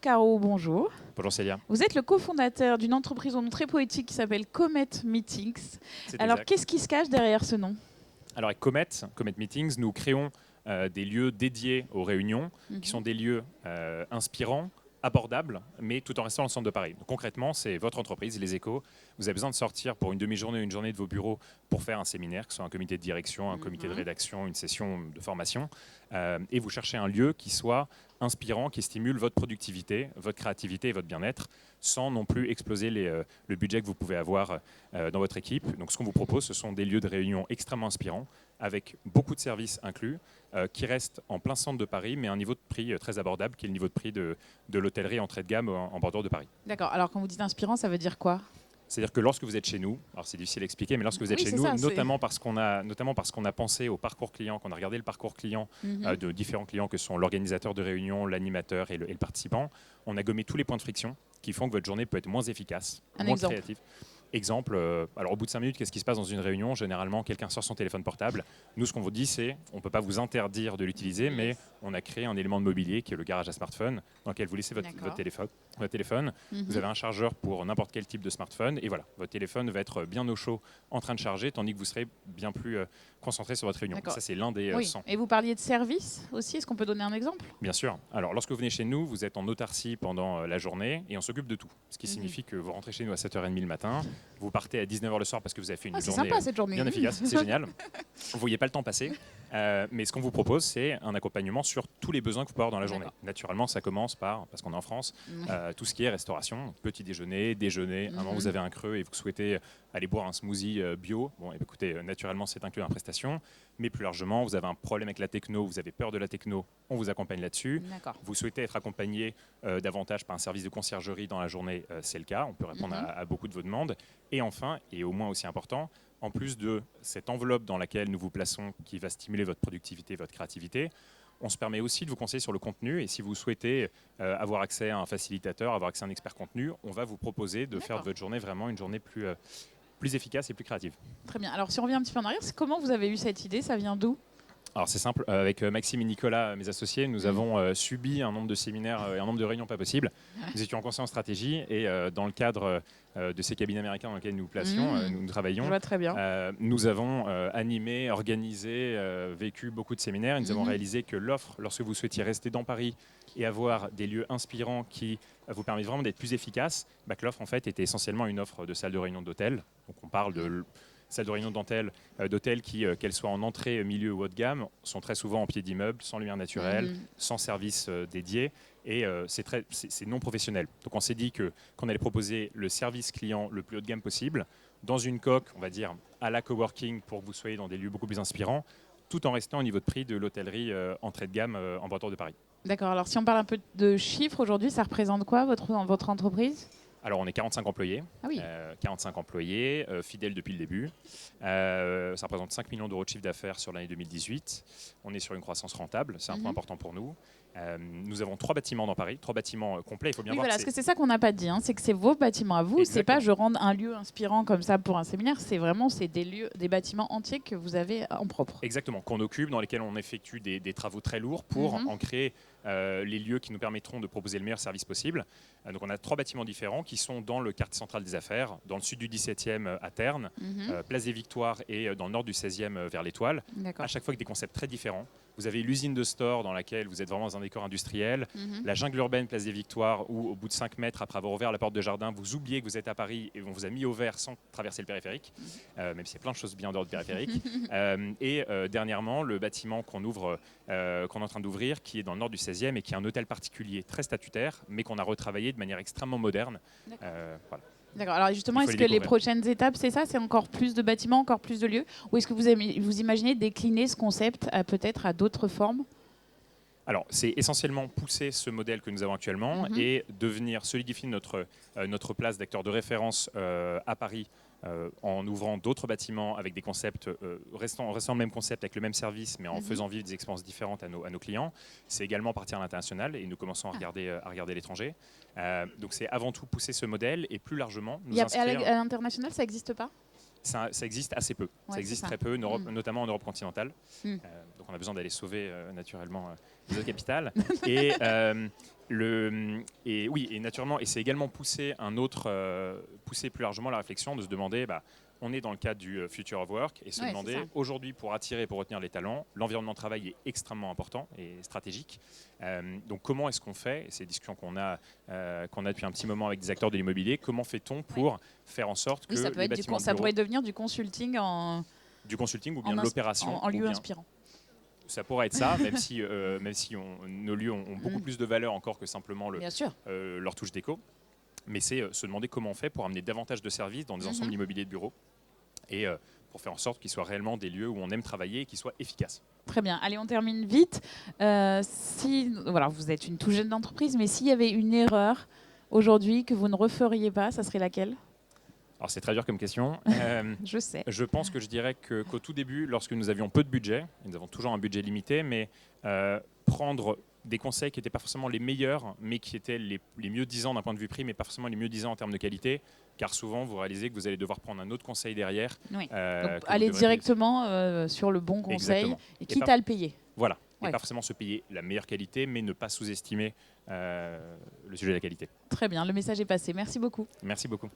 Caro, bonjour. Bonjour Célia. Vous êtes le cofondateur d'une entreprise au nom très poétique qui s'appelle Comet Meetings. C'est Alors, exact. qu'est-ce qui se cache derrière ce nom? Alors avec Comet Meetings, nous créons des lieux dédiés aux réunions, qui sont des lieux inspirants, abordables, mais tout en restant dans le centre de Paris. Donc, concrètement, c'est votre entreprise, Les Échos. Vous avez besoin de sortir pour une demi-journée, une journée de vos bureaux pour faire un séminaire, que ce soit un comité de direction, un comité de rédaction, une session de formation. Et vous cherchez un lieu qui soit inspirant, qui stimule votre productivité, votre créativité et votre bien-être, sans non plus exploser le budget que vous pouvez avoir dans votre équipe. Donc ce qu'on vous propose, ce sont des lieux de réunion extrêmement inspirants, avec beaucoup de services inclus, qui restent en plein centre de Paris, mais à un niveau de prix très abordable, qui est le niveau de prix de l'hôtellerie entrée de gamme en bordure de Paris. D'accord. Alors, quand vous dites inspirant, ça veut dire quoi? C'est-à-dire que lorsque vous êtes chez nous, alors c'est difficile à expliquer, mais lorsque vous êtes chez nous, notamment parce qu'on a pensé au parcours client, qu'on a regardé le parcours client de différents clients que sont l'organisateur de réunion, l'animateur et le participant, on a gommé tous les points de friction qui font que votre journée peut être moins efficace, moins créative. Exemple, alors au bout de 5 minutes, qu'est-ce qui se passe dans une réunion? Généralement, quelqu'un sort son téléphone portable. Nous, ce qu'on vous dit, c'est on ne peut pas vous interdire de l'utiliser, mais on a créé un élément de mobilier qui est le garage à smartphone, dans lequel vous laissez votre téléphone. Vous avez un chargeur pour n'importe quel type de smartphone, et voilà, votre téléphone va être bien au chaud en train de charger, tandis que vous serez bien plus concentré sur votre réunion. Ça, c'est l'un des 100. Et vous parliez de service aussi, est-ce qu'on peut donner un exemple? Bien sûr. Alors, lorsque vous venez chez nous, vous êtes en autarcie pendant la journée et on s'occupe de tout. Ce qui signifie que vous rentrez chez nous à 7h30 le matin, vous partez à 19h le soir parce que vous avez fait une journée, sympa, cette journée bien efficace, c'est génial. Vous ne voyez pas le temps passer, mais ce qu'on vous propose, c'est un accompagnement sur tous les besoins que vous pouvez avoir dans la journée. Naturellement, ça commence par, parce qu'on est en France, tout ce qui est restauration, petit déjeuner, un moment vous avez un creux et vous souhaitez aller boire un smoothie bio. Bon, écoutez, naturellement, c'est inclus dans la prestation. Mais plus largement, vous avez un problème avec la techno, vous avez peur de la techno, on vous accompagne là-dessus. Vous souhaitez être accompagné davantage par un service de conciergerie dans la journée, c'est le cas. On peut répondre à beaucoup de vos demandes. Et enfin, et au moins aussi important, en plus de cette enveloppe dans laquelle nous vous plaçons qui va stimuler votre productivité, votre créativité, on se permet aussi de vous conseiller sur le contenu. Et si vous souhaitez avoir accès à un facilitateur, avoir accès à un expert contenu, on va vous proposer de faire de votre journée vraiment une journée plus efficace et plus créative. Très bien. Alors, si on revient un petit peu en arrière, comment vous avez eu cette idée? Ça vient d'où? Alors c'est simple, avec Maxime et Nicolas, mes associés, nous avons subi un nombre de séminaires et un nombre de réunions pas possible. Nous étions en conseil en stratégie et dans le cadre de ces cabinets américains dans lesquels nous placions, nous travaillons. Je vois très bien. Nous avons animé, organisé, vécu beaucoup de séminaires et nous avons réalisé que l'offre, lorsque vous souhaitiez rester dans Paris et avoir des lieux inspirants qui vous permettent vraiment d'être plus efficace, que l'offre en fait était essentiellement une offre de salle de réunion d'hôtel. Donc on parle de salles de réunion d'hôtel qui, qu'elles soient en entrée, milieu ou haut de gamme, sont très souvent en pied d'immeuble, sans lumière naturelle, sans service dédié, et c'est non professionnel. Donc on s'est dit qu'on allait proposer le service client le plus haut de gamme possible, dans une coque, on va dire, à la coworking, pour que vous soyez dans des lieux beaucoup plus inspirants, tout en restant au niveau de prix de l'hôtellerie entrée de gamme en bordure de Paris. D'accord, alors si on parle un peu de chiffres aujourd'hui, ça représente quoi votre entreprise? Alors, on est 45 employés, 45 employés, fidèles depuis le début. Ça représente 5 millions d'euros de chiffre d'affaires sur l'année 2018. On est sur une croissance rentable, c'est un point important pour nous. Nous avons 3 bâtiments dans Paris, 3 bâtiments complets. Il faut bien voir. Parce que c'est ça qu'on n'a pas dit, c'est que c'est vos bâtiments à vous. C'est pas je rends un lieu inspirant comme ça pour un séminaire, c'est vraiment des bâtiments entiers que vous avez en propre. Exactement, qu'on occupe, dans lesquels on effectue des travaux très lourds pour en créer les lieux qui nous permettront de proposer le meilleur service possible. Donc on a 3 bâtiments différents qui sont dans le quartier central des affaires, dans le sud du 17e à Terne, place des Victoires et dans le nord du 16e vers l'Étoile. À chaque fois avec des concepts très différents. Vous avez l'usine de store dans laquelle vous êtes vraiment dans un décor industriel, la jungle urbaine, place des Victoires, où au bout de 5 mètres, après avoir ouvert la porte de jardin, vous oubliez que vous êtes à Paris et on vous a mis au vert sans traverser le périphérique, même s'il y a plein de choses bien en dehors du périphérique. Et dernièrement, le bâtiment qu'on est en train d'ouvrir, qui est dans le nord du 16e et qui est un hôtel particulier très statutaire, mais qu'on a retravaillé de manière extrêmement moderne. Voilà. D'accord. Alors justement, est-ce que les prochaines étapes, c'est ça? C'est encore plus de bâtiments, encore plus de lieux? Ou est-ce que vous imaginez décliner ce concept peut-être à d'autres formes? Alors, c'est essentiellement pousser ce modèle que nous avons actuellement et devenir solidifier notre place d'acteur de référence à Paris en ouvrant d'autres bâtiments avec des concepts, restant le même concept avec le même service, mais en faisant vivre des expériences différentes à nos clients. C'est également partir à l'international et nous commençons à regarder l'étranger. Donc c'est avant tout pousser ce modèle et plus largement nous inscrire... À l'international, ça n'existe pas? Ça existe assez peu. Ça existe très peu, notamment en Europe continentale. Donc on a besoin d'aller sauver naturellement les autres capitales. Et naturellement, et c'est également pousser plus largement la réflexion de se demander, on est dans le cadre du Future of Work et se demander aujourd'hui, pour attirer et pour retenir les talents, l'environnement de travail est extrêmement important et stratégique. Donc comment est-ce qu'on fait, et c'est des discussions qu'on a depuis un petit moment avec des acteurs de l'immobilier, comment fait-on pour faire en sorte que ça pourrait devenir du consulting du consulting ou bien de l'opération en lieu inspirant. Ça pourrait être ça, même si nos lieux ont beaucoup plus de valeur encore que simplement leur touche déco. Mais c'est se demander comment on fait pour amener davantage de services dans des ensembles immobiliers de bureaux et pour faire en sorte qu'ils soient réellement des lieux où on aime travailler et qu'ils soient efficaces. Très bien. Allez, on termine vite. Vous êtes une toute jeune entreprise, mais s'il y avait une erreur aujourd'hui que vous ne referiez pas, ça serait laquelle ? Alors c'est très dur comme question. Je sais. Je pense que je dirais qu'au tout début, lorsque nous avions peu de budget, nous avons toujours un budget limité, mais prendre des conseils qui n'étaient pas forcément les meilleurs, mais qui étaient les mieux disants d'un point de vue prix, mais pas forcément les mieux disants en termes de qualité, car souvent vous réalisez que vous allez devoir prendre un autre conseil derrière. Oui. Donc aller directement sur le bon conseil. Exactement. Et quitte à le payer. Voilà. Et pas forcément se payer la meilleure qualité, mais ne pas sous-estimer le sujet de la qualité. Très bien, le message est passé. Merci beaucoup. Merci beaucoup.